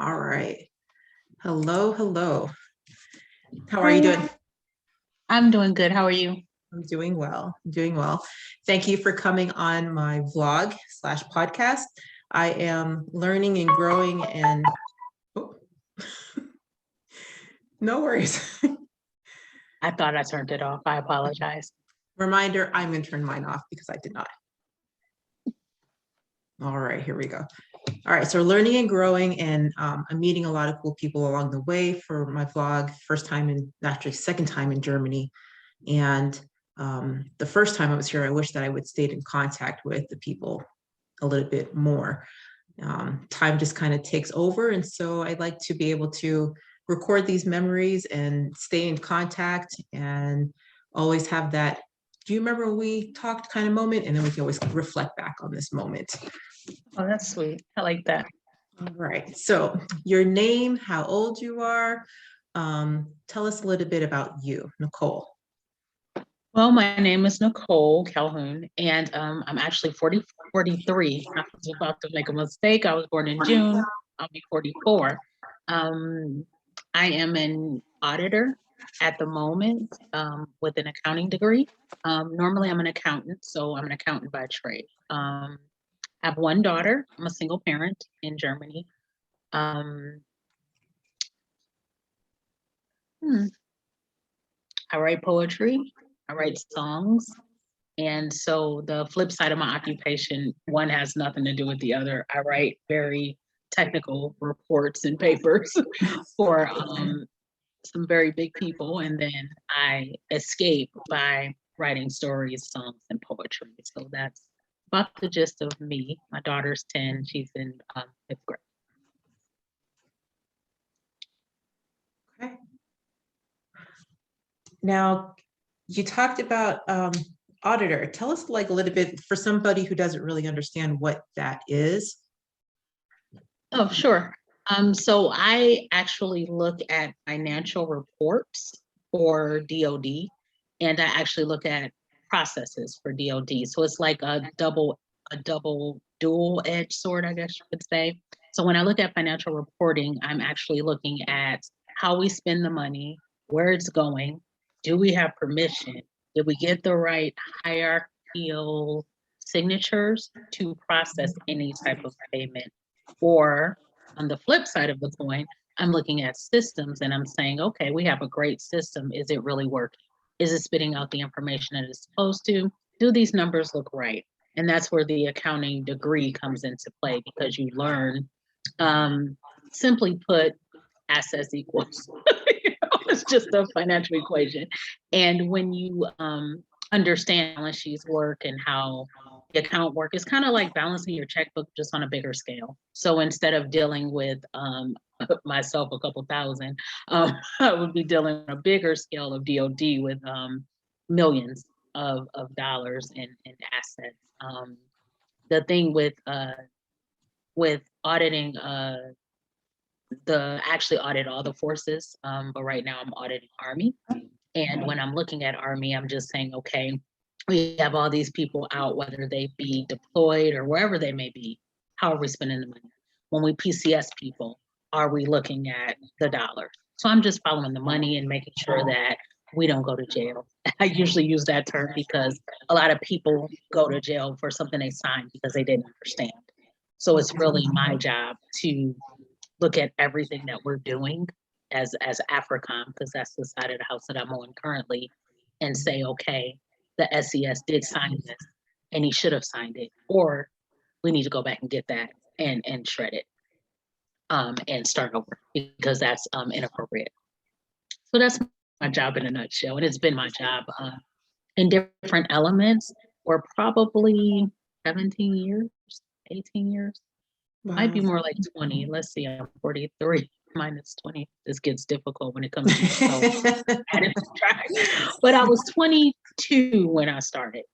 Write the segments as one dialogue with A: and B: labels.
A: All right. Hello, hello. How are you
B: Hi,
A: doing?
B: I'm doing good. How are you?
A: I'm doing well. I'm doing well. Thank you for coming on my vlog slash podcast. I am learning and growing and oh, no worries.
B: I thought I turned it off. I apologize.
A: Reminder, I'm going to turn mine off because I did not. All right, here we go. All right, so learning and growing, and I'm meeting a lot of cool people along the way for my vlog. First time in, actually second time in Germany. And the first time I was here, I wish that I would stayed in contact with the people a little bit more. Time just kind of takes over. And so I'd like to be able to record these memories and stay in contact and always have that, do you remember when we talked kind of moment? And then we can always reflect back on this moment.
B: Oh, that's sweet. I like that.
A: All right. So your name, how old you are. Tell us a little bit about you, Nicole.
B: Well, my name is Nicole Calhoun, and I'm actually 43. I was about to make a mistake. I was born in June. I'll be 44. Um, I am an auditor at the moment with an accounting degree. Normally, I'm an accountant, so I'm an accountant by trade. I have one daughter. I'm a single parent in Germany. Um, hmm, I write poetry, I write songs. And so the flip side of my occupation, one has nothing to do with the other. I write very technical reports and papers for some very big people. And then I escape by writing stories, songs, and poetry. So that's about the gist of me. My daughter's 10, she's in fifth grade.
A: Okay. Now, you talked about auditor. Tell us like a little bit for somebody who doesn't really understand what that is.
B: Oh, sure. So I actually look at financial reports for DoD, and I actually look at processes for DoD. So it's like a double dual-edged sword, I guess you could say. So when I look at financial reporting, I'm actually looking at how we spend the money, where it's going, do we have permission? Did we get the right hierarchical signatures to process any type of payment? Or on the flip side of the coin, I'm looking at systems and I'm saying, okay, we have a great system. Is it really working? Is it spitting out the information that it's supposed to? Do these numbers look right? And that's where the accounting degree comes into play because you learn, simply put, assets equals. It's just a financial equation. And when you understand balance sheets work and how the account work, it's kind of like balancing your checkbook just on a bigger scale. So instead of dealing with myself a couple thousand, I would be dealing on a bigger scale of DoD with millions of dollars in assets. The thing with auditing the actually audit all the forces, but right now I'm auditing Army. And when I'm looking at Army, I'm just saying, okay, we have all these people out, whether they be deployed or wherever they may be. How are we spending the money? When we PCS people, are we looking at the dollars? So I'm just following the money and making sure that we don't go to jail. I usually use that term because a lot of people go to jail for something they signed because they didn't understand. So it's really my job to look at everything that we're doing as AFRICOM, because that's the side of the house that I'm on currently, and say, okay, the SES did sign this and he should have signed it, or we need to go back and get that and shred it and start over because that's inappropriate. So that's my job in a nutshell. And it's been my job in different elements for probably 17 years, 18 years. Might be
A: Wow.
B: more like 20. Let's see, I'm 43 minus 20. This gets difficult when it comes to myself. But I was 22 when I started.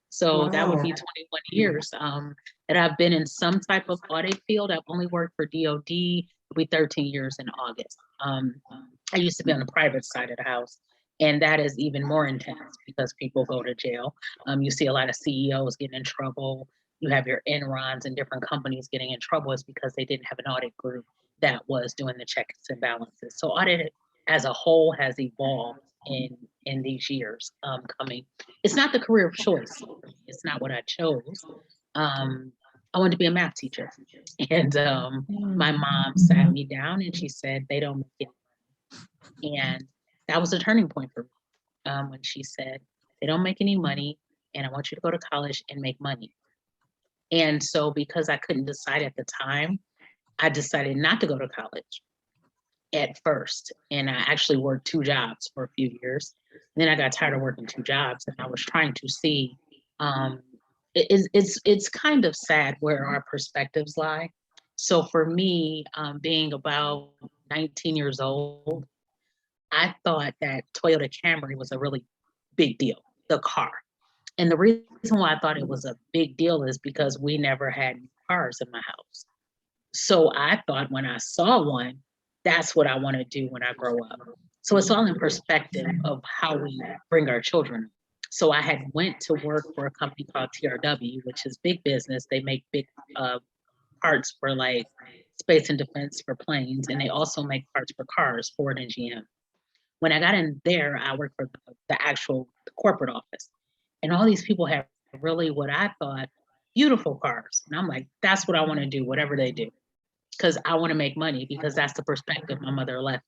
B: So that would
A: Wow.
B: be 21 years that I've been in some type of audit field. I've only worked for DOD. It'll be 13 years in August. I used to be on the private side of the house. And that is even more intense because people go to jail. You see a lot of CEOs getting in trouble. You have your Enrons and different companies getting in trouble is because they didn't have an audit group that was doing the checks and balances. So audit as a whole has evolved in these years coming. It's not the career of choice for me. It's not what I chose. I wanted to be a math teacher, and my mom sat me down and she said, "They don't make it," and that was a turning point for me when she said, "They don't make any money, and I want you to go to college and make money." And so, because I couldn't decide at the time, I decided not to go to college at first. And I actually worked two jobs for a few years. And then I got tired of working two jobs, and I was trying to see. Um, it's kind of sad where our perspectives lie. So for me, being about 19 years old, I thought that Toyota Camry was a really big deal, the car. And the reason why I thought it was a big deal is because we never had cars in my house. So I thought when I saw one, that's what I want to do when I grow up. So it's all in perspective of how we bring our children up. So I had went to work for a company called TRW, which is big business. They make big parts for like space and defense for planes, and they also make parts for cars, Ford and GM. When I got in there, I worked for the actual corporate office. And all these people have really what I thought beautiful cars. And I'm like, that's what I want to do, whatever they do, because I want to make money, because that's the perspective my mother left.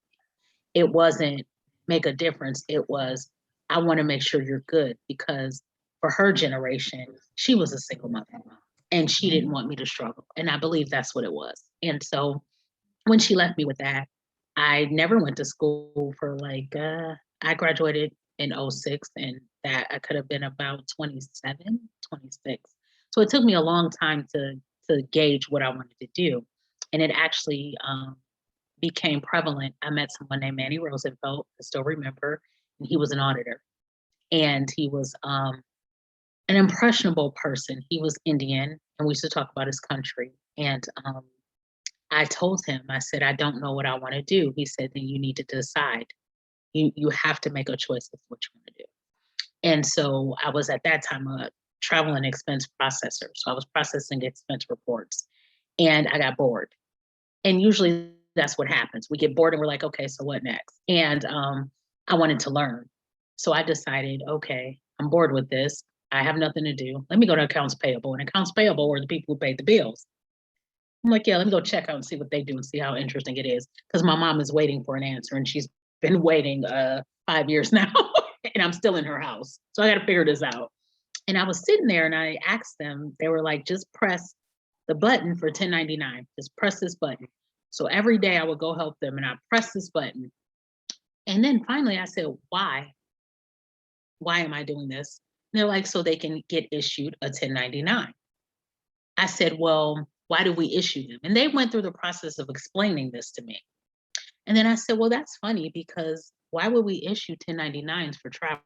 B: It wasn't make a difference. It was, I want to make sure you're good, because for her generation, she was a single mother and she didn't want me to struggle. And I believe that's what it was. And so when she left me with that, I never went to school for like, I graduated in '06, and that I could have been about 27, 26. So it took me a long time to gauge what I wanted to do. And it actually became prevalent. I met someone named Manny Rosenfeld, I still remember, and he was an auditor. And he was an impressionable person. He was Indian, and we used to talk about his country. And I told him, I said, I don't know what I want to do. He said, then you need to decide. You have to make a choice of what you want to do. And so I was at that time a travel and expense processor. So I was processing expense reports, and I got bored. And usually that's what happens. We get bored and we're like, okay, so what next? And I wanted to learn. So I decided, okay, I'm bored with this. I have nothing to do. Let me go to accounts payable. And accounts payable were the people who paid the bills. I'm like, yeah, let me go check out and see what they do and see how interesting it is. Because my mom is waiting for an answer, and she's been waiting 5 years now, and I'm still in her house. So I got to figure this out. And I was sitting there and I asked them, they were like, just press the button for 1099. Just press this button. So every day I would go help them and I press this button. And then finally I said, why? Why am I doing this? And they're like, so they can get issued a 1099. I said, well, why do we issue them? And they went through the process of explaining this to me. And then I said, well, that's funny, because why would we issue 1099s for travelers?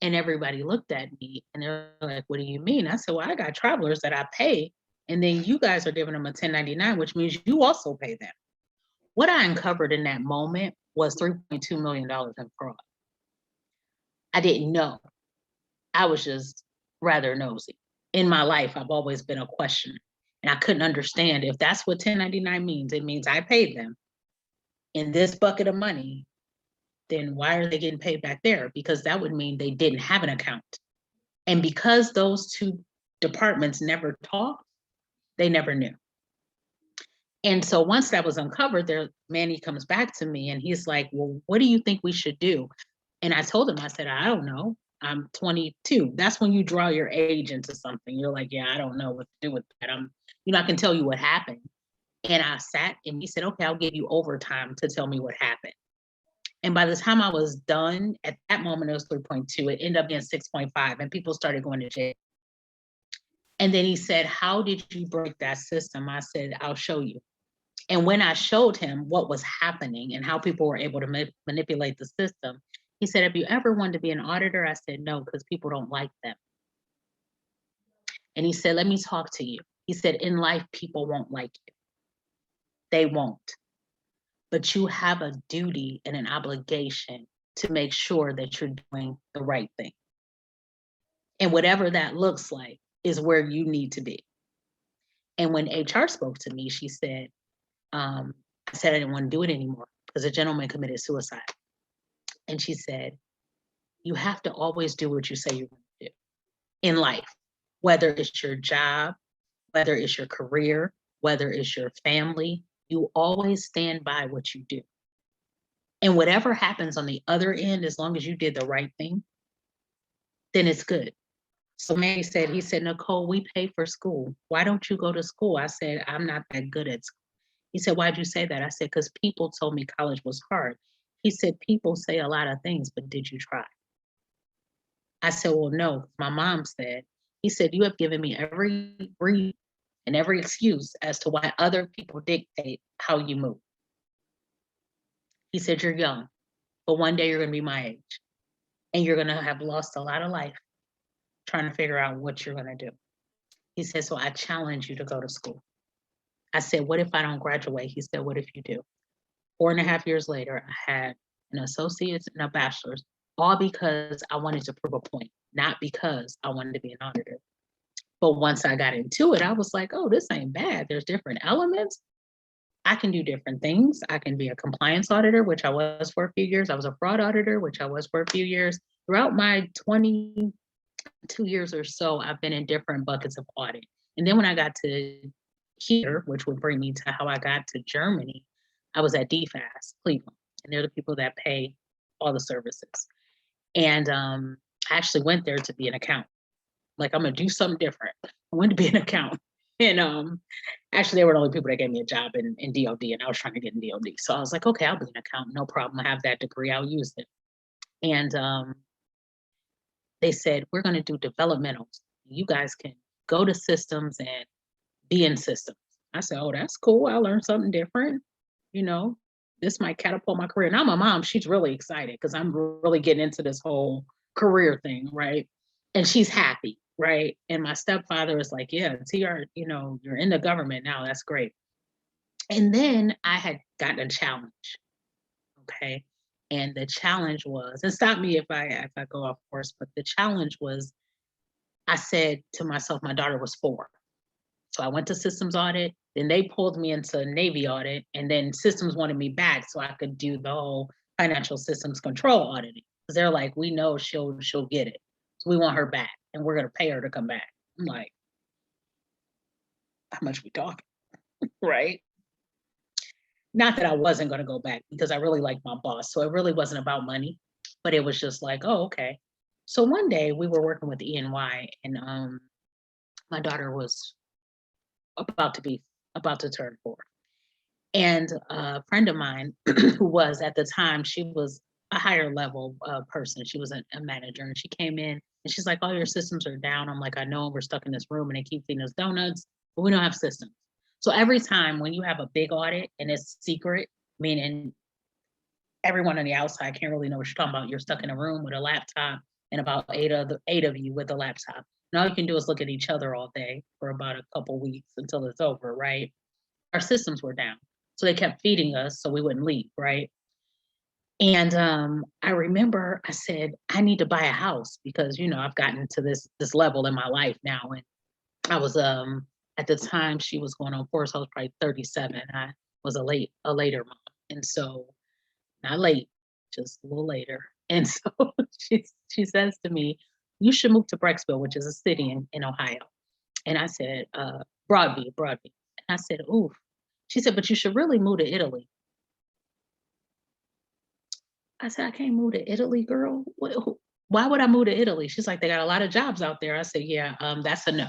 B: And everybody looked at me and they're like, what do you mean? I said, well, I got travelers that I pay, and then you guys are giving them a 1099, which means you also pay them. What I uncovered in that moment was $3.2 million in fraud. I didn't know. I was just rather nosy. In my life, I've always been a questioner, and I couldn't understand if that's what 1099 means. It means I paid them in this bucket of money, then why are they getting paid back there? Because that would mean they didn't have an account. And because those two departments never talked, they never knew. And so once that was uncovered, there, Manny comes back to me and he's like, well, what do you think we should do? And I told him, I said, I don't know. I'm 22. That's when you draw your age into something. You're like, yeah, I don't know what to do with that. I can tell you what happened. And I sat and he said, okay, I'll give you overtime to tell me what happened. And by the time I was done, at that moment, it was 3.2. It ended up being 6.5, and people started going to jail. And then he said, how did you break that system? I said, I'll show you. And when I showed him what was happening and how people were able to manipulate the system, he said, have you ever wanted to be an auditor? I said, no, because people don't like them. And he said, let me talk to you. He said, in life, people won't like you. They won't. But you have a duty and an obligation to make sure that you're doing the right thing. And whatever that looks like is where you need to be. And when HR spoke to me, she said, I said I didn't want to do it anymore because a gentleman committed suicide. And she said, you have to always do what you say you're going to do in life, whether it's your job, whether it's your career, whether it's your family, you always stand by what you do. And whatever happens on the other end, as long as you did the right thing, then it's good. So Manny said, he said, Nicole, we pay for school. Why don't you go to school? I said, I'm not that good at school. He said, why'd you say that? I said, because people told me college was hard. He said, people say a lot of things, but did you try? I said, well, no, my mom said. He said, you have given me every reason and every excuse as to why other people dictate how you move. He said, you're young, but one day you're going to be my age and you're going to have lost a lot of life trying to figure out what you're going to do. He said, so I challenge you to go to school. I said, what if I don't graduate? He said, what if you do? 4.5 years later, I had an associate's and a bachelor's, all because I wanted to prove a point, not because I wanted to be an auditor. But once I got into it, I was like, oh, this ain't bad. There's different elements. I can do different things. I can be a compliance auditor, which I was for a few years. I was a fraud auditor, which I was for a few years. Throughout my 22 years or so, I've been in different buckets of audit. And then when I got to here, which would bring me to how I got to Germany, I was at DFAS, Cleveland, and they're the people that pay all the services. And I actually went there to be an accountant. Like, I'm gonna do something different. I wanted to be an accountant. And actually, they were the only people that gave me a job in DOD, and I was trying to get in DOD. So I was like, okay, I'll be an accountant, no problem. I have that degree, I'll use it. And they said, we're gonna do developmentals. You guys can go to systems and be in systems. I said, oh, that's cool. I learned something different. You know, this might catapult my career. Now my mom, she's really excited because I'm really getting into this whole career thing, right? And she's happy, right? And my stepfather is like, yeah, TR, you know, you're in the government now. That's great. And then I had gotten a challenge. Okay. And the challenge was, and stop me if I go off course, but the challenge was, I said to myself, my daughter was 4. So I went to systems audit, then they pulled me into Navy audit, and then systems wanted me back so I could do the whole financial systems control auditing. Because they're like, we know she'll get it. So we want her back and we're gonna pay her to come back. I'm like, how much we talking? Right? Not that I wasn't gonna go back because I really liked my boss. So it really wasn't about money, but it was just like, oh, okay. So one day we were working with EY and my daughter was about to turn 4. And a friend of mine who was at the time, she was a higher level person. She was a manager and she came in and she's like, all your systems are down. I'm like, I know, we're stuck in this room and they keep feeding us donuts, but we don't have systems. So every time when you have a big audit and it's secret, meaning everyone on the outside can't really know what you're talking about. You're stuck in a room with a laptop and about eight of you with a laptop. And all you can do is look at each other all day for about a couple weeks until it's over, right? Our systems were down. So they kept feeding us so we wouldn't leave, right? And I remember I said, I need to buy a house because, you know, I've gotten to this level in my life now. And I was at the time she was going on 4, so I was probably 37. I was a later mom. And so not late, just a little later. And so she says to me, you should move to Brecksville, which is a city in Ohio. And I said, Broadview. And I said, ooh. She said, but you should really move to Italy. I said, I can't move to Italy, girl. Why would I move to Italy? She's like, they got a lot of jobs out there. I said, yeah, that's a no.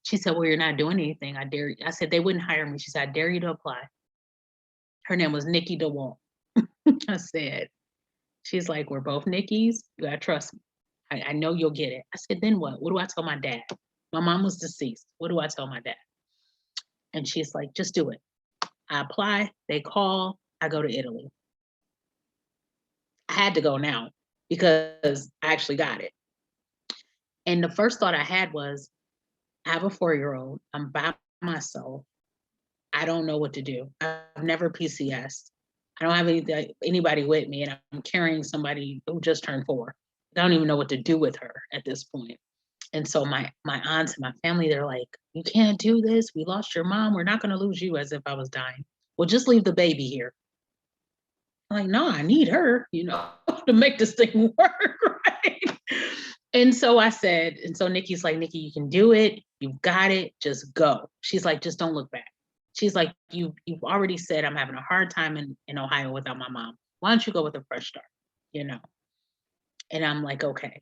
B: She said, well, you're not doing anything. I dare you. I said, they wouldn't hire me. She said, I dare you to apply. Her name was Nikki DeWalt. I said, she's like, we're both Nikki's. You gotta trust me. I know you'll get it. I said, then what? What do I tell my dad? My mom was deceased. What do I tell my dad? And she's like, just do it. I apply, they call, I go to Italy. I had to go now because I actually got it. And the first thought I had was, I have a 4-year-old, I'm by myself. I don't know what to do. I've never PCS'd. I don't have anybody with me, and I'm carrying somebody who just turned 4. I don't even know what to do with her at this point. And so my aunts and my family, they're like, you can't do this. We lost your mom. We're not going to lose you, as if I was dying. well, just leave the baby here. I'm like, no, I need her, to make this thing work, right? And so I said, and so Nikki's like, Nikki, you can do it. You've got it. Just go. She's like, just don't look back. She's like, you've already said I'm having a hard time in Ohio without my mom. Why don't you go with a fresh start? And I'm like, okay,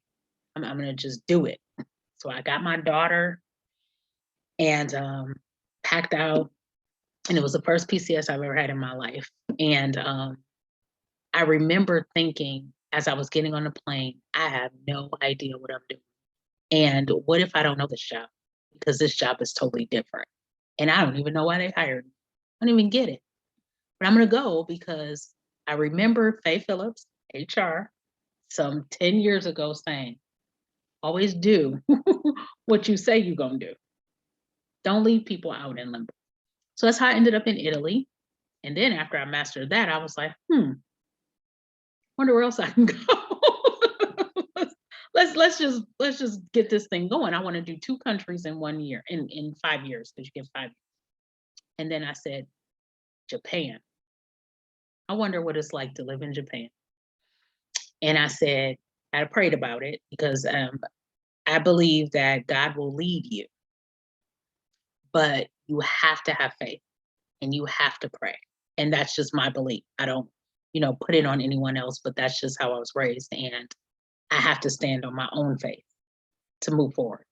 B: I'm gonna just do it. So I got my daughter and packed out, and it was the first PCS I've ever had in my life. And I remember thinking as I was getting on the plane, I have no idea what I'm doing. And what if I don't know this job? Because this job is totally different. And I don't even know why they hired me. I don't even get it. But I'm going to go because I remember Faye Phillips, HR, some 10 years ago saying, always do what you say you're going to do. Don't leave people out in limbo. So that's how I ended up in Italy. And then after I mastered that, I was like, wonder where else I can go. let's just get this thing going. I want to do 2 countries in 1 year, in 5 years, because you get 5 years. And then I said, Japan. I wonder what it's like to live in Japan. And I said, I prayed about it because I believe that God will lead you, but you have to have faith and you have to pray. And that's just my belief. I don't, put it on anyone else, but that's just how I was raised. And I have to stand on my own faith to move forward.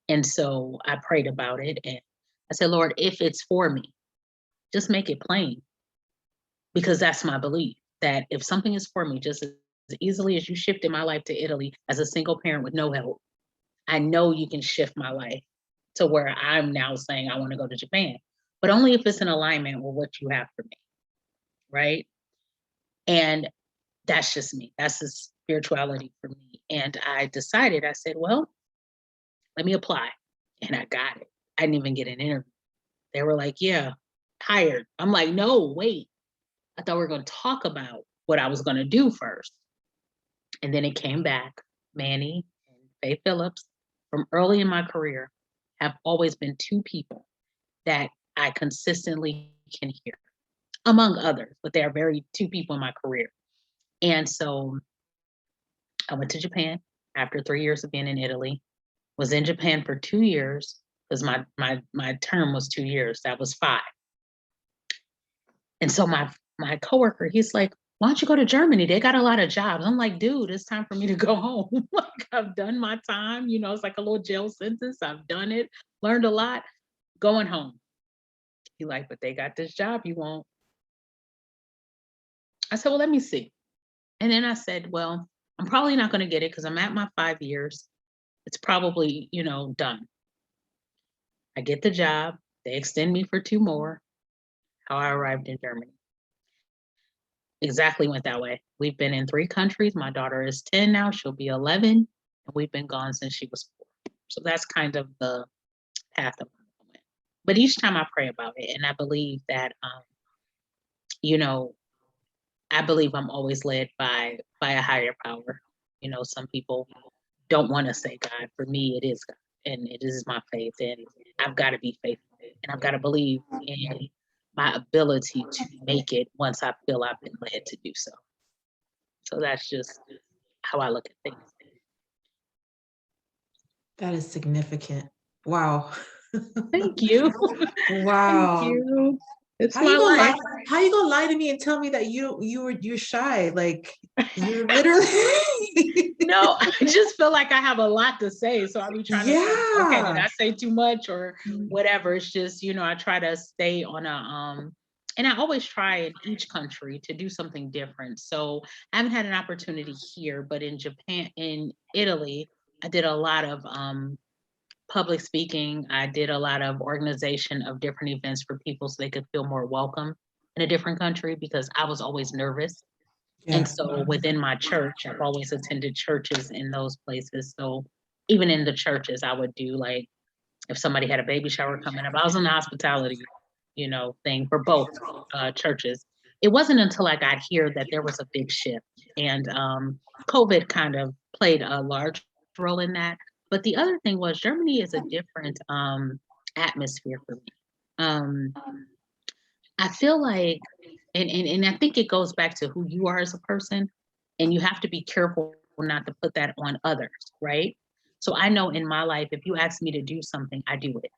B: And so I prayed about it and I said, Lord, if it's for me, just make it plain. Because that's my belief, that if something is for me, just as easily as you shifted my life to Italy as a single parent with no help, I know you can shift my life to where I'm now saying I want to go to Japan, but only if it's in alignment with what you have for me, right? And that's just me. That's the spirituality for me. And I decided, I said, well, let me apply. And I got it. I didn't even get an interview. They were like, yeah, hired. I'm like, no, wait. I thought we were going to talk about what I was going to do first. And then it came back. Manny and Faye Phillips, from early in my career, have always been 2 people that I consistently can hear, among others, but they are 2 people in my career. And so I went to Japan after 3 years of being in Italy, was in Japan for 2 years because my term was 2 years. That was 5. And so my coworker, he's like, why don't you go to Germany? They got a lot of jobs. I'm like, dude, it's time for me to go home. Like, I've done my time. It's like a little jail sentence. I've done it, learned a lot, going home. He like, but they got this job you want. I said, well, let me see. And then I said, well, I'm probably not going to get it because I'm at my 5 years. It's probably, done. I get the job. They extend me for 2 more. How I arrived in Germany. Exactly went that way. We've been in 3 countries. My daughter is 10 now. She'll be 11. And we've been gone since she was 4. So that's kind of the path of my moment. But each time I pray about it, and I believe that, I believe I'm always led by a higher power. Some people don't want to say God. For me, it is God, and it is my faith, and I've got to be faithful, and I've got to believe in my ability to make it once I feel I've been led to do so. So that's just how I look at things.
A: That is significant. Wow.
B: Thank you.
A: Wow.
B: Thank you. It's
A: How
B: my
A: you gonna
B: life.
A: lie? How you gonna lie to me and tell me that you're shy? Like, you're literally
B: No, I just feel like I have a lot to say. So I'll be trying to think, okay, did
A: yeah.
B: I say too much or whatever? It's just, I try to stay on and I always try in each country to do something different. So I haven't had an opportunity here, but in Japan, in Italy, I did a lot of public speaking. I did a lot of organization of different events for people so they could feel more welcome in a different country because I was always nervous. And
A: Yeah.
B: so within my church, I've always attended churches in those places. So even in the churches, I would do like, if somebody had a baby shower coming up, I was in the hospitality, thing for both churches. It wasn't until I got here that there was a big shift. And COVID kind of played a large role in that. But the other thing was Germany is a different atmosphere for me. I feel like, and I think it goes back to who you are as a person, and you have to be careful not to put that on others, right? So I know in my life, if you ask me to do something, I do it.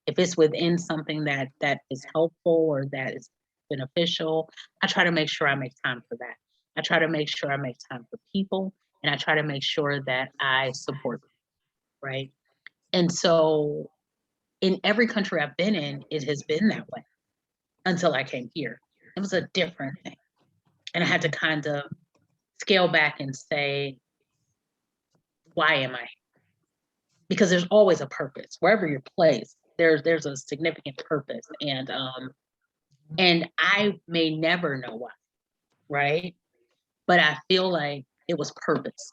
B: If it's within something that is helpful or that is beneficial, I try to make sure I make time for that. I try to make sure I make time for people, and I try to make sure that I support them, right? And so in every country I've been in, it has been that way until I came here. It was a different thing. And I had to kind of scale back and say, why am I? Because there's always a purpose. Wherever you're placed, there's a significant purpose. And I may never know why, right? But I feel like it was purpose.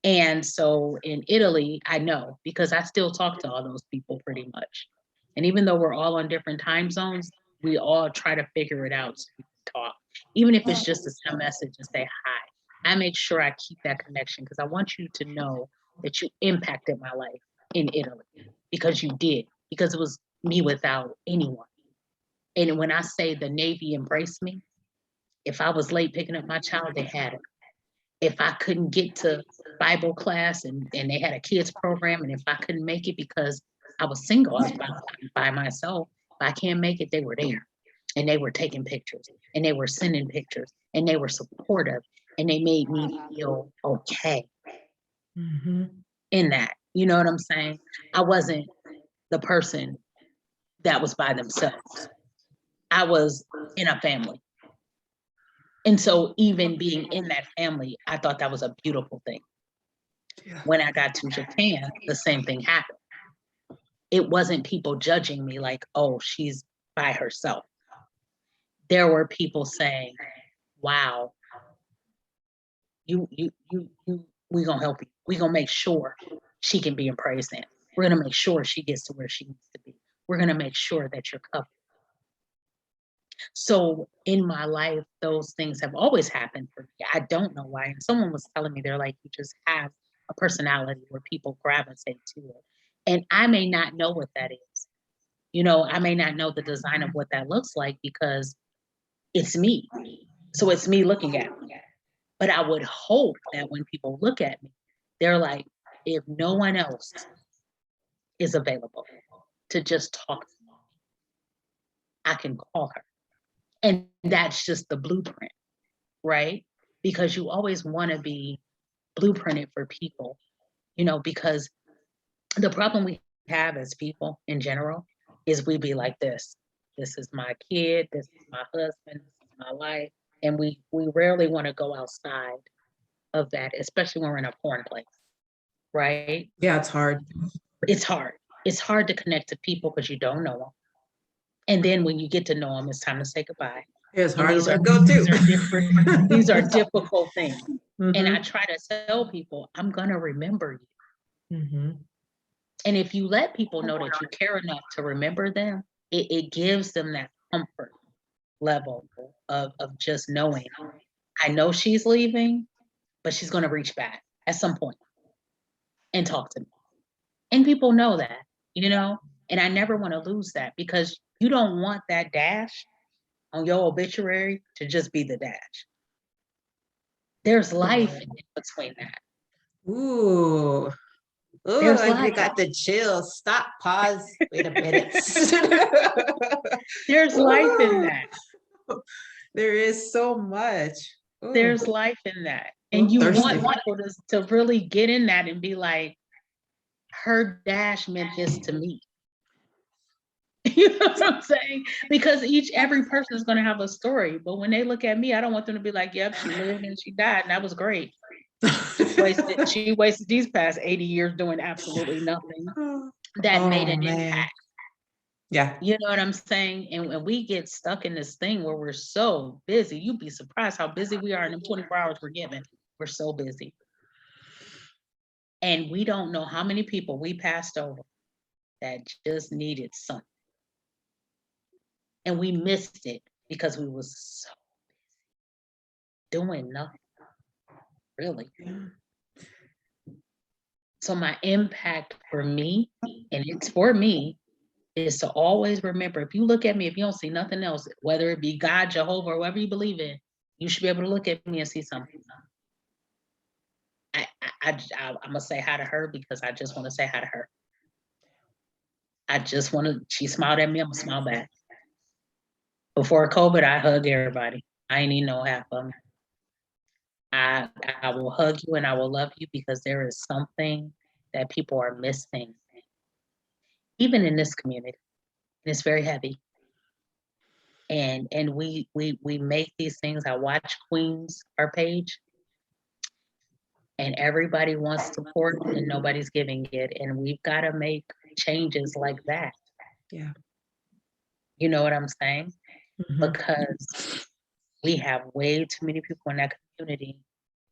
B: And so in Italy, I know because I still talk to all those people pretty much. And even though we're all on different time zones, we all try to figure it out so we can talk. Even if it's just to send a message and say hi, I make sure I keep that connection because I want you to know that you impacted my life in Italy because you did, because it was me without anyone. And when I say the Navy embraced me, if I was late picking up my child, they had her. If I couldn't get to Bible class and they had a kids program, and if I couldn't make it because I was single, I was by myself, if I can't make it, they were there. And they were taking pictures and they were sending pictures and they were supportive and they made me feel okay in that. You know what I'm saying? I wasn't the person that was by themselves. I was in a family. And so even being in that family, I thought that was a beautiful thing. When I got to Japan, the same thing happened. It wasn't people judging me like, oh, she's by herself. There were people saying, wow, we gonna help you. We gonna make sure she can be in praise dance. We're gonna make sure she gets to where she needs to be. We're gonna make sure that you're covered. So in my life, those things have always happened for me. I don't know why. And someone was telling me, they're like, you just have a personality where people gravitate to it. And I may not know what that is. You know, I may not know the design of what that looks like because it's me. So it's me looking at me. But I would hope that when people look at me, they're like, if no one else is available to just talk, I can call her. And that's just the blueprint, right? Because you always want to be blueprinted for people, you know, because the problem we have as people in general is we be like this. This is my kid, this is my husband, this is my life. And we rarely want to go outside of that, especially when we're in a foreign place, right?
A: Yeah, it's hard.
B: It's hard. It's hard to connect to people because you don't know them. And then when you get to know them, it's time to say goodbye.
A: It's
B: And
A: hard to let go too.
B: these are difficult things. And I
A: Mm-hmm.
B: try to tell people, I'm gonna remember you.
A: Mm-hmm.
B: And if you let people know that you care enough to remember them, it gives them that comfort level of just knowing, I know she's leaving, but she's gonna reach back at some point and talk to me. And people know that, you know, and I never want to lose that because you don't want that dash on your obituary to just be the dash. There's life in between that.
A: Ooh. Ooh,
B: There's
A: I
B: life.
A: got the chills. Stop, pause. Wait a minute.
B: There's life in that.
A: There is so much. Ooh.
B: There's life in that. And
A: Ooh,
B: you
A: thirsty.
B: want people to really get in that and be like, her dash meant this to me. You know what I'm saying? Because every person is going to have a story. But when they look at me, I don't want them to be like, yep, she lived and she died. And that was great. She wasted these past 80 years doing absolutely nothing that made an impact.
A: Yeah.
B: You know what I'm saying? And we get stuck in this thing where we're so busy. You'd be surprised how busy we are in the 24 hours we're given. We're so busy. And we don't know how many people we passed over that just needed something. And we missed it because we was so doing nothing, really. So my impact for me, and it's for me, is to always remember, if you look at me, if you don't see nothing else, whether it be God, Jehovah, or whatever you believe in, you should be able to look at me and see something. I'm gonna say hi to her because I just want to say hi to her. I just want to, she smiled at me, I'm gonna smile back. Before COVID, I hug everybody. I ain't even know half of them. I will hug you and I will love you because there is something that people are missing, even in this community. And it's very heavy. And we make these things. I watch Queens, our page, and everybody wants support and nobody's giving it. And we've got to make changes like that.
A: Yeah.
B: You know what I'm saying?
A: Mhm.
B: Because we have way too many people in that community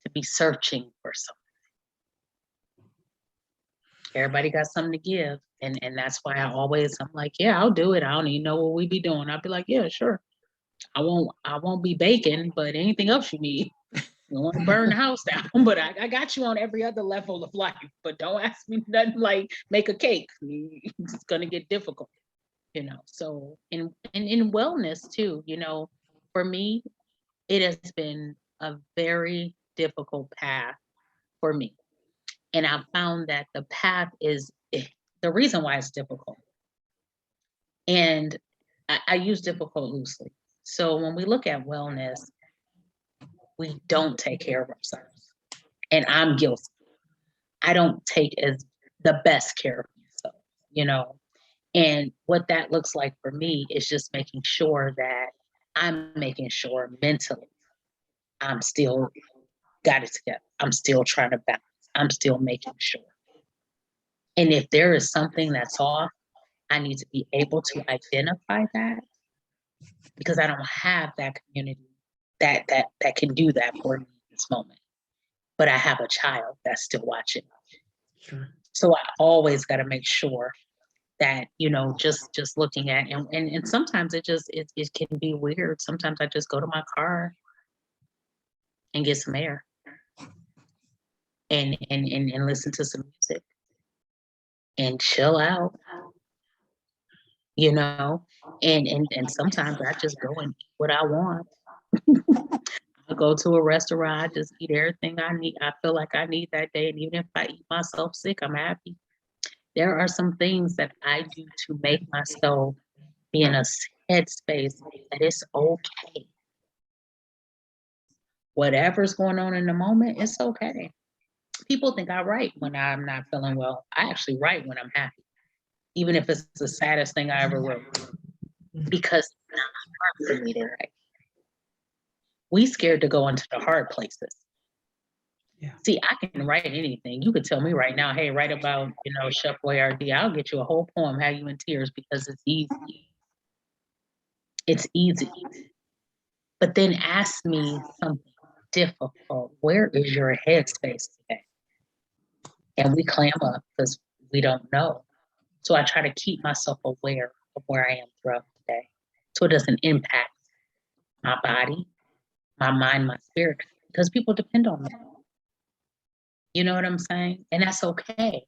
B: to be searching for something. Everybody got something to give. And that's why I'm like, yeah, I'll do it. I don't even know what we be doing. I'll be like, yeah, sure. I won't be baking, but anything else you need. You want to burn the house down, but I got you on every other level of life. But don't ask me nothing like make a cake. It's gonna get difficult, you know. So in wellness too, you know, for me, it has been a very difficult path for me. And I found that the path is the reason why it's difficult. And I use difficult loosely. So when we look at wellness, we don't take care of ourselves. And I'm guilty. I don't take as the best care of myself, you know. And what that looks like for me is just making sure that I'm making sure mentally I'm still got it together. I'm still trying to balance. I'm still making sure. And if there is something that's off, I need to be able to identify that because I don't have that community that can do that for me in this moment. But I have a child that's still watching.
A: Sure.
B: So I always got to make sure that, you know, just looking at and sometimes it can be weird. Sometimes I just go to my car and get some air and listen to some music and chill out, you know. And sometimes I just go and eat what I want. I go to a restaurant, I just eat everything I need. I feel like I need that day. And even if I eat myself sick, I'm happy. There are some things that I do to make myself be in a headspace that it's okay. Whatever's going on in the moment, it's okay. People think I write when I'm not feeling well. I actually write when I'm happy, even if it's the saddest thing I ever wrote, because it's not hard for me to write. We scared to go into the hard places.
A: Yeah.
B: See, I can write anything. You could tell me right now, hey, write about, you know, Chef Boyardee. I'll get you a whole poem, have you in tears because it's easy. It's easy. But then ask me something difficult. Where is your headspace today? And we clam up because we don't know. So I try to keep myself aware of where I am throughout the day so it doesn't impact my body, my mind, my spirit, because people depend on me. You know what I'm saying? And that's okay.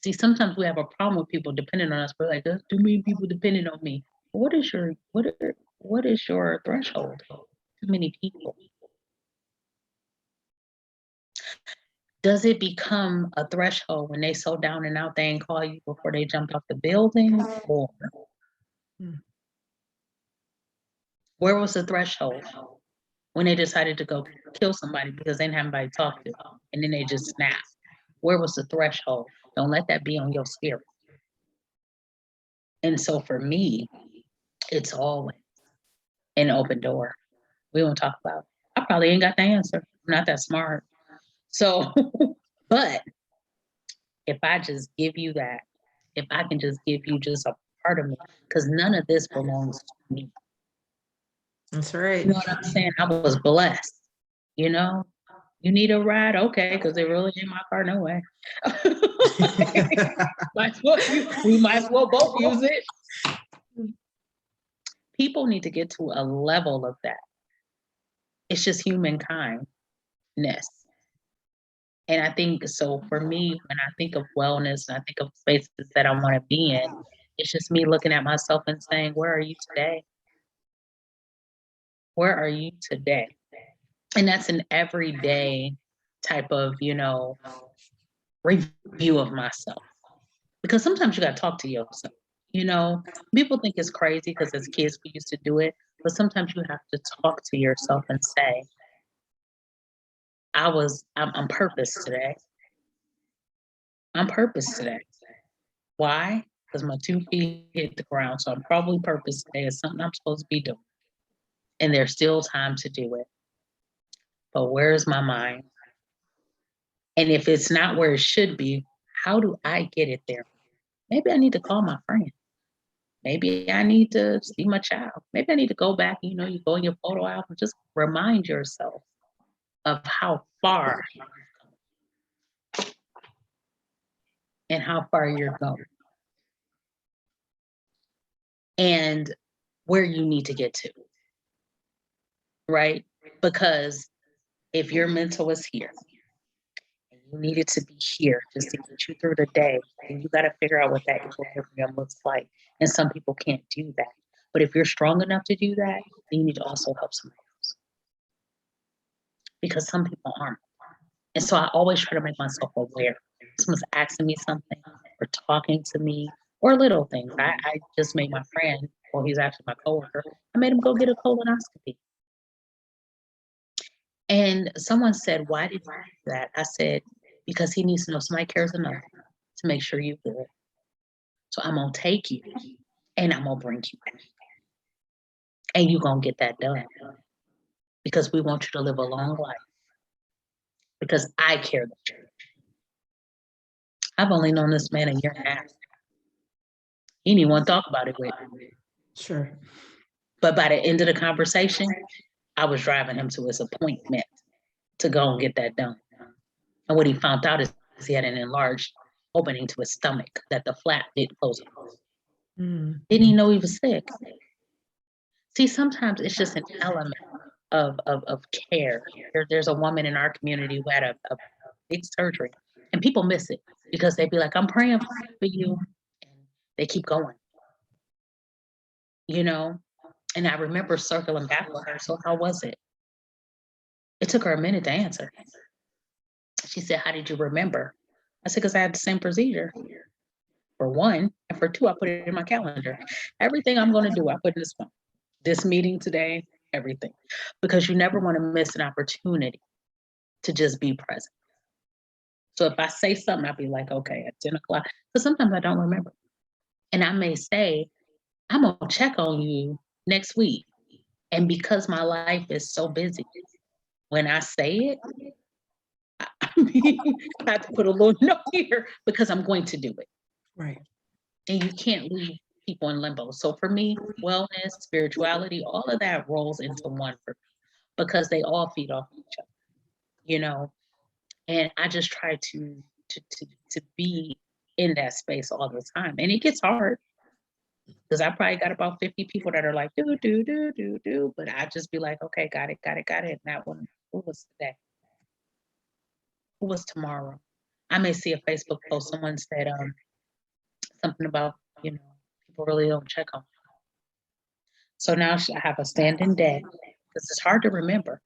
B: See, sometimes we have a problem with people depending on us. We're like, there's too many people depending on me. What is your threshold? Too many people. Does it become a threshold when they so down and out they ain't call you before they jumped off the building? Or where was the threshold when they decided to go kill somebody because they didn't have anybody to talk to and then they just snap? Where was the threshold? Don't let that be on your spirit. And so for me, it's always an open door. We won't talk about it. I probably ain't got the answer. I'm not that smart. So, but if I just give you that, if I can just give you just a part of me, because none of this belongs to me.
A: That's right.
B: You know what I'm saying? I was blessed, you know? You need a ride? Okay, because it really ain't my car, no way. We might as well both use it. People need to get to a level of that. It's just humankindness. And I think so for me, when I think of wellness and I think of spaces that I want to be in, It's just me looking at myself and saying, where are you today? Where are you today? And that's an everyday type of, review of myself. Because sometimes you got to talk to yourself. People think it's crazy because as kids we used to do it, but sometimes you have to talk to yourself and say, I'm purpose today. I'm purpose today. Why? Because my 2 feet hit the ground. So I'm probably purpose today. It's something I'm supposed to be doing. And there's still time to do it. But where's my mind? And if it's not where it should be, how do I get it there? Maybe I need to call my friend. Maybe I need to see my child. Maybe I need to go back, you go in your photo album, just remind yourself of how far and how far you're going and where you need to get to, right? Because if your mental is here and you need it to be here just to get you through the day, then you got to figure out what that equilibrium looks like. And some people can't do that. But if you're strong enough to do that, then you need to also help somebody else. Because some people aren't. And so I always try to make myself aware. Someone's asking me something or talking to me or little things. I just made my friend, well, he's actually my coworker, I made him go get a colonoscopy. And someone said, why did you do that? I said, because he needs to know somebody cares enough to make sure you're good. So I'm going to take you and I'm going to bring you back. And you're going to get that done. Because we want you to live a long life. Because I care that you're. I've only known this man a year and a half. He didn't even want to talk about it with me.
A: Sure.
B: But by the end of the conversation, I was driving him to his appointment to go and get that done. And what he found out is he had an enlarged opening to his stomach that the flap didn't close. Didn't he know he was sick? See, sometimes it's just an element of care. There's a woman in our community who had a big surgery, and people miss it because they'd be like, I'm praying for you. And they keep going. And I remember circling back with her. So how was it? It took her a minute to answer. She said, how did you remember? I said, because I had the same procedure. For one, and for two, I put it in my calendar. Everything I'm going to do, I put in this one. This meeting today, everything. Because you never want to miss an opportunity to just be present. So if I say something, I'll be like, okay, at 10 o'clock. Because sometimes I don't remember. And I may say, I'm going to check on you next week. And because my life is so busy, when I say it, I have to put a little note here because I'm going to do it.
A: Right.
B: And you can't leave people in limbo. So for me, wellness, spirituality, all of that rolls into one for me because they all feed off each other, And I just try to be in that space all the time. And it gets hard because I probably got about 50 people that are like, do. But I just be like, okay, got it. And that one, who was today? Who was tomorrow? I may see a Facebook post. Someone said something about, people really don't check on me. So now I have a standing day because it's hard to remember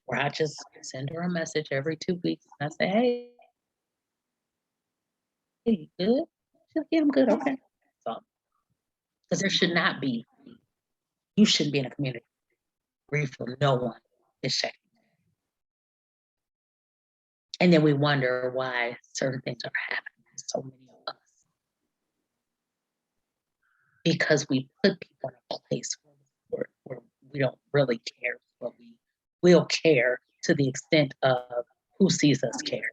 B: where I just send her a message every 2 weeks. And I say, hey, you good? She's like, yeah, I'm good. Okay. So, because you shouldn't be in a community where you feel no one is checking. And then we wonder why certain things are happening to so many of us. Because we put people in a place where we don't really care, but we will care to the extent of who sees us care.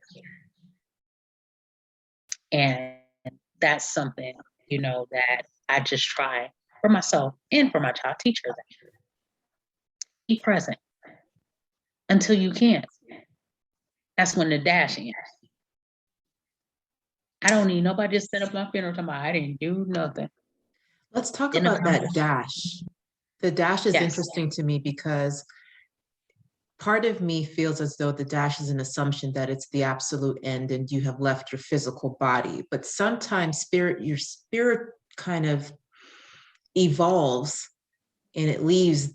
B: And that's something, that I just try for myself and for my child, teach her that. Be present until you can't. That's when the dash ends. I don't need nobody to set up my funeral tomorrow. I didn't do nothing.
A: Let's talk about that dash. The dash is interesting to me because part of me feels as though the dash is an assumption that it's the absolute end and you have left your physical body. But sometimes your spirit kind of evolves and it leaves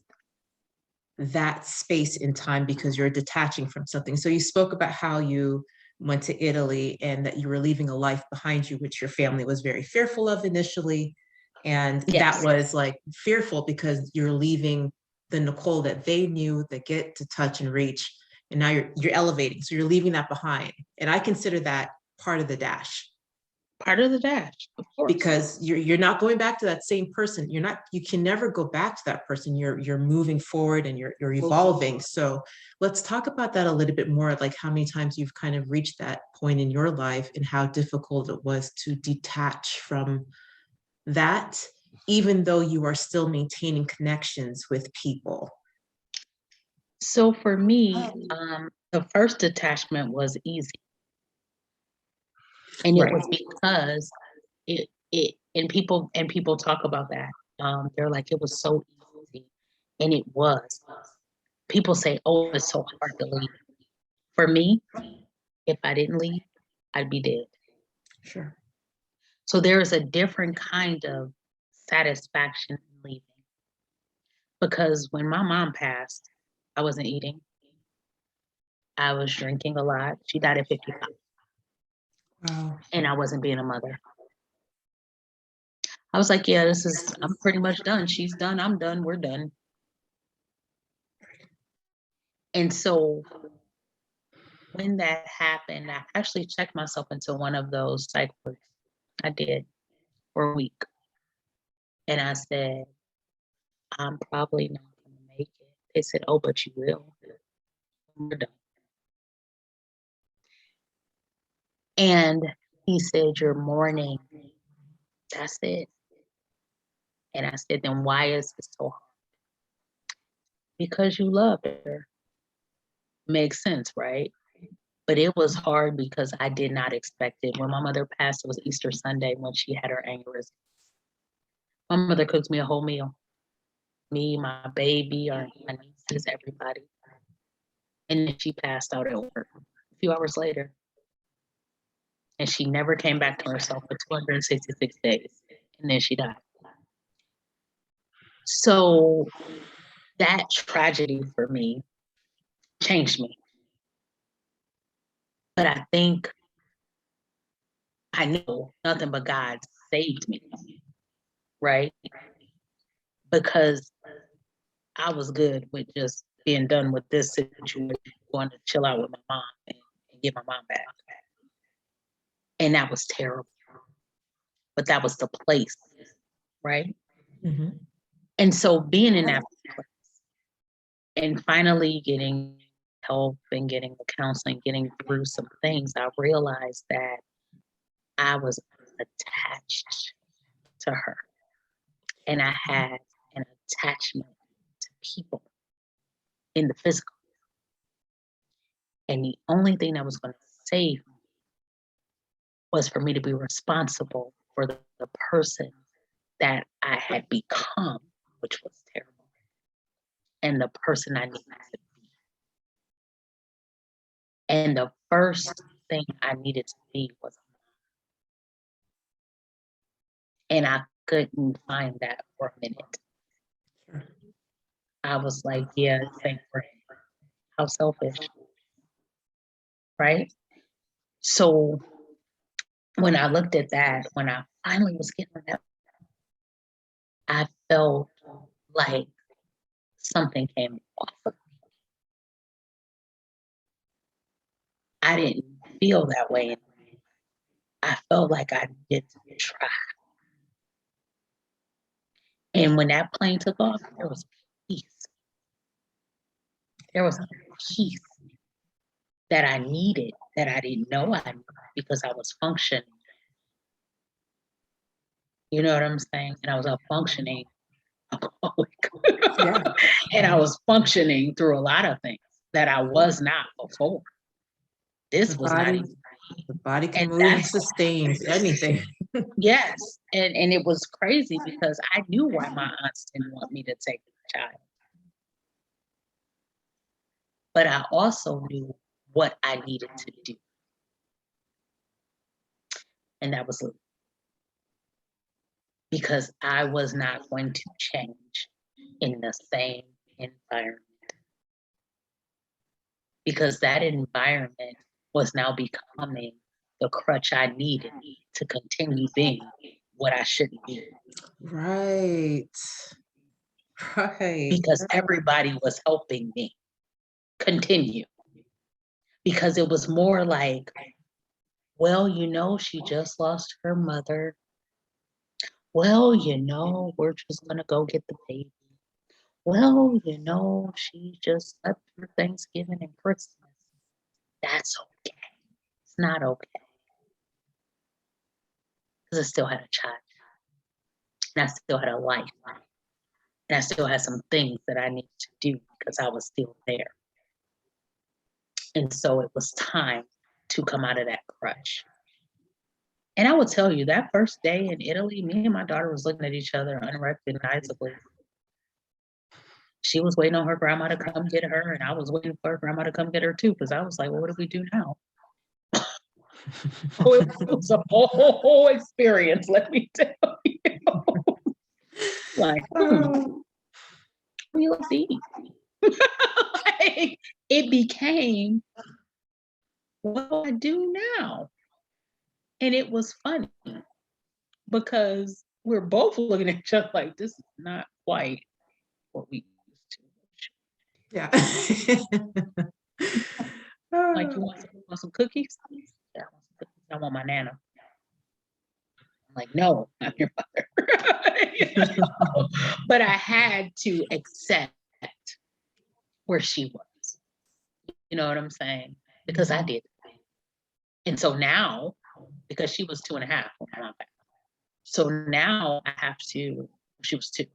A: that space in time because you're detaching from something. So you spoke about how you went to Italy and that you were leaving a life behind you, which your family was very fearful of initially. And that
B: Yes.
A: was like fearful because you're leaving the Nicole that they knew, that get to touch and reach. And now you're elevating. So you're leaving that behind. And I consider that part of the dash
B: Part of the dash, of course.
A: because you're not going back to that same person. You can never go back to that person. You're moving forward and you're evolving. So let's talk about that a little bit more, like how many times you've kind of reached that point in your life and how difficult it was to detach from that, even though you are still maintaining connections with people.
B: So for me, the first detachment was easy. And it was because and people talk about that. They're like, it was so easy. And it was. People say, oh, it's so hard to leave. For me, if I didn't leave, I'd be dead.
A: Sure.
B: So there is a different kind of satisfaction in leaving. Because when my mom passed, I wasn't eating. I was drinking a lot. She died at 55.
A: Wow.
B: And I wasn't being a mother. I was like, yeah, I'm pretty much done. She's done. I'm done. We're done. And so when that happened, I actually checked myself into one of those psych wards. I did for a week. And I said, I'm probably not going to make it. They said, oh, but you will. We're done. And he said, you're mourning. That's it. And I said, then why is it so hard? Because you loved her. Makes sense, right? But it was hard because I did not expect it. When my mother passed, it was Easter Sunday when she had her aneurysm. My mother cooked me a whole meal. Me, my baby, my nieces, everybody. And then she passed out at work a few hours later. And she never came back to herself for 266 days. And then she died. So that tragedy for me changed me. But I think I know nothing but God saved me, right? Because I was good with just being done with this situation, going to chill out with my mom and get my mom back. And that was terrible. But that was the place, right?
A: Mm-hmm.
B: And so being in that place and finally getting help and getting the counseling, getting through some things, I realized that I was attached to her. And I had an attachment to people in the physical. And the only thing that was going to save me was for me to be responsible for the person that I had become, which was terrible, and the person I needed to be. And the first thing I needed to be was a mom. And I couldn't find that for a minute.
A: Sure.
B: I was like, yeah, thank you. How selfish, right? So when I looked at that, when I finally was getting that, I felt like something came off of me. I didn't feel that way. I felt like I needed to try. And when that plane took off, there was peace. There was a peace that I needed that I didn't know I needed because I was functioning. You know what I'm saying? And I was a functioning alcoholic.
A: Yeah.
B: And I was functioning through a lot of things that I was not before. This was not easy.
A: The body can
B: And
A: move and sustain anything.
B: yes. And it was crazy because I knew why my aunts didn't want me to take the child. But I also knew what I needed to do. And that was because I was not going to change in the same environment. Because that environment was now becoming the crutch I needed to continue being what I shouldn't be.
A: Right. Right.
B: Because everybody was helping me continue. Because it was more like, well, you know, she just lost her mother. Well, you know, we're just going to go get the baby. Well, you know, she just slept through Thanksgiving and Christmas. That's okay. It's not okay. Because I still had a child. And I still had a life. And I still had some things that I needed to do because I was still there. And so it was time to come out of that crutch. And I will tell you, that first day in Italy, me and my daughter was looking at each other unrecognizably. She was waiting on her grandma to come get her, and I was waiting for her grandma to come get her too, because I was like, well, what do we do now? Oh, it was a whole experience, let me tell you. Like, we'll see. Like, it became, what do I do now? And it was funny because we're both looking at each other like, this is not quite what we used to.
A: Yeah.
B: Like, you want some cookies? Yeah, I want some cookies. I want my nana. I'm like, no, I'm your mother. You know? But I had to accept where she was. You know what I'm saying? Because I did. And so now, because she was 2.5 when my mom passed. So now I have to, she was 2.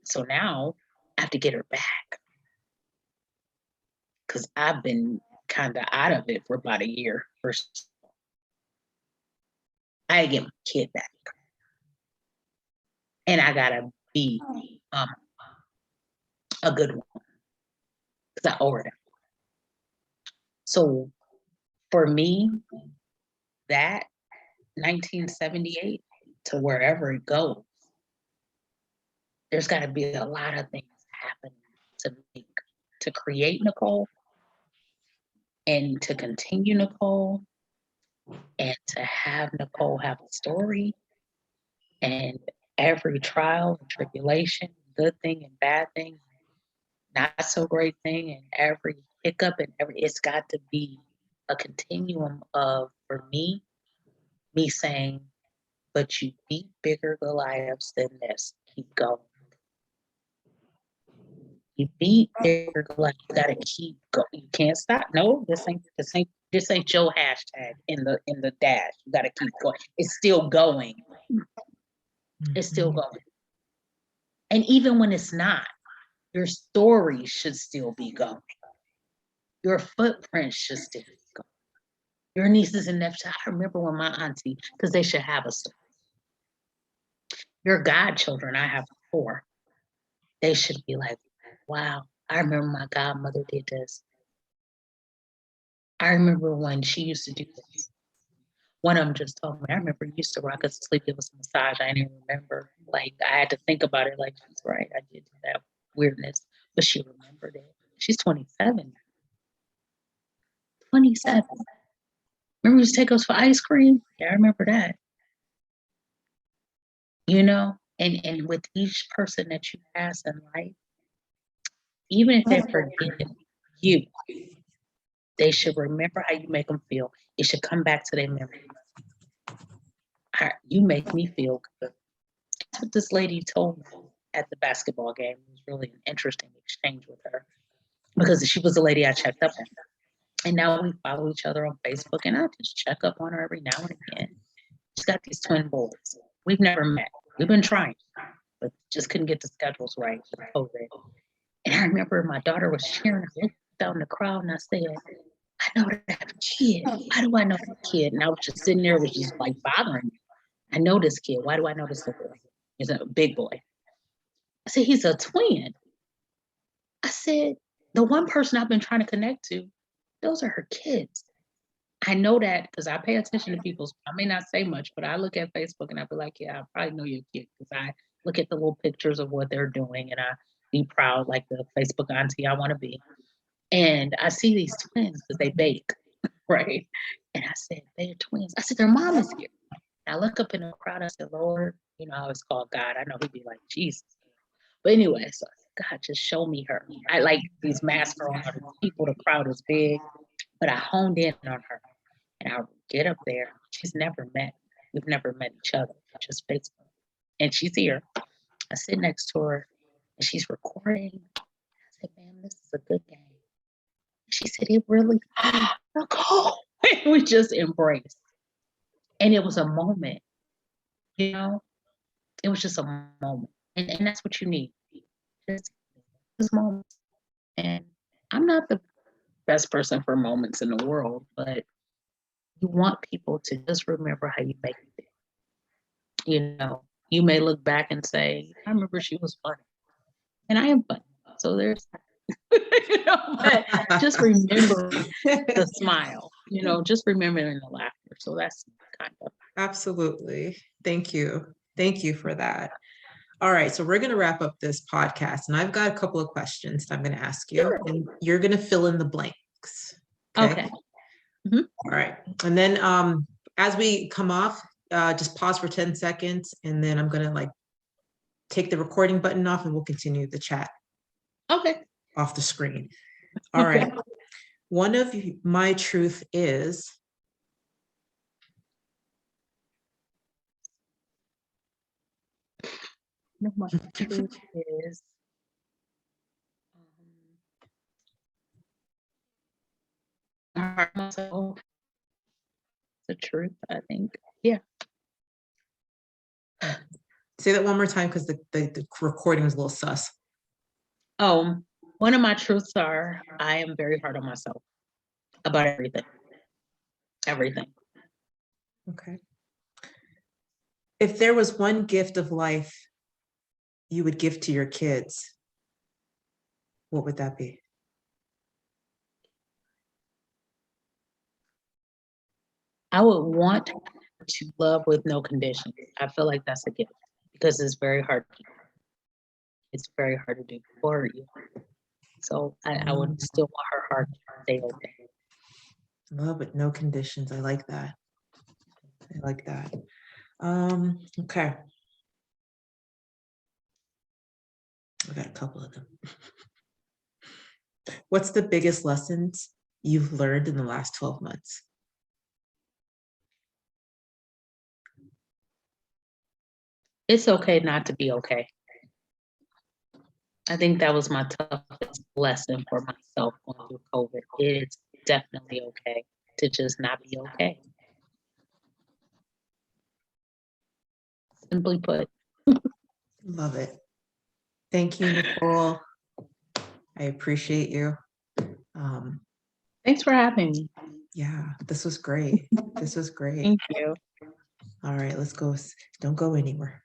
B: So now I have to get her back. Because I've been kind of out of it for about a year. First, I get my kid back. And I gotta be a good one. Because I owe her that. So for me, that 1978 to wherever it goes, there's got to be a lot of things happen to create Nicole and to continue Nicole and to have Nicole have a story, and every trial and tribulation, good thing and bad thing, not so great thing, and every hiccup and it's got to be a continuum of, for me saying, but you beat bigger Goliaths than this. Keep going. You beat bigger Goliaths. You gotta keep going. You can't stop. No, this ain't your hashtag in the dash. You gotta keep going. It's still going. It's still going. And even when it's not, your story should still be going. Your footprint should still be going. Your nieces and nephews. I remember when my auntie, because they should have a story. Your godchildren, I have 4. They should be like, wow, I remember my godmother did this. I remember when she used to do this. One of them just told me, I remember you used to rock us to sleep, give us a massage. I didn't even remember. Like, I had to think about it. Like, she's right. I did do that weirdness. But she remembered it. She's 27. 27. Remember you used to take us for ice cream? Yeah, I remember that. You know? And with each person that you pass in life, even if they forget you, they should remember how you make them feel. It should come back to their memory. You make me feel good. That's what this lady told me at the basketball game. It was really an interesting exchange with her because she was the lady I checked up on. And now we follow each other on Facebook, and I just check up on her every now and again. She's got these twin boys. We've never met. We've been trying, but just couldn't get the schedules right with COVID. And I remember my daughter was cheering. I looked out in the crowd and I said, I know that kid. Why do I know that kid? And I was just sitting there, it was just like bothering me. I know this kid. Why do I know this little boy? He's a big boy. I said, he's a twin. I said, the one person I've been trying to connect to, those are her kids. I know that because I pay attention to people's, I may not say much, but I look at Facebook and I be like, yeah, I probably know your kid because I look at the little pictures of what they're doing and I be proud like the Facebook auntie I want to be. And I see these twins because they bake, right? And I said, they're twins. I said, their mom is here. And I look up in the crowd, I said, Lord, you know, I always call God. I know he'd be like, Jesus. But anyway, so I said, God, just show me her. I like these masks are on all these people, the crowd is big, but I honed in on her. And I get up there. She's never met. We've never met each other, just Facebook. And she's here. I sit next to her and she's recording. I said, man, this is a good game. She said, it really, Nicole. We just embraced. And it was a moment, you know, it was just a moment. And that's what you need. Just this moment. And I'm not the best person for moments in the world, but you want people to just remember how you make it. You know, you may look back and say, I remember she was funny. And I am funny. So there's you know, but just remember the smile, you know, just remembering the laughter. So that's kind of
A: Absolutely. Thank you. Thank you for that. All right, so we're going to wrap up this podcast, and I've got a couple of questions that I'm going to ask you,
B: Sure.
A: and you're going to fill in the blanks.
B: Okay.
A: All right, and then as we come off, just pause for 10 seconds, and then I'm going to like take the recording button off, and we'll continue the chat
B: Okay.
A: off the screen. All right. One of my truth is.
B: No, my truth is heart myself. The truth, I think. Yeah.
A: Say that one more time because the recording is a little sus.
B: One of my truths are I am very hard on myself about everything. Everything.
A: Okay. If there was one gift of life you would give to your kids, what would that be?
B: I would want to love with no conditions. I feel like that's a gift because it's very hard. It's very hard to do for you. So I would still want her heart to stay open.
A: Love with no conditions. I like that. I like that. Okay. I got a couple of them. What's the biggest lessons you've learned in the last 12 months?
B: It's okay not to be okay. I think that was my toughest lesson for myself going through COVID. It's definitely okay to just not be okay. Simply put.
A: Love it. Thank you, Nicole. I appreciate you.
B: Thanks for having me.
A: Yeah, this was great. This was great.
B: Thank you.
A: All right, let's go. Don't go anywhere.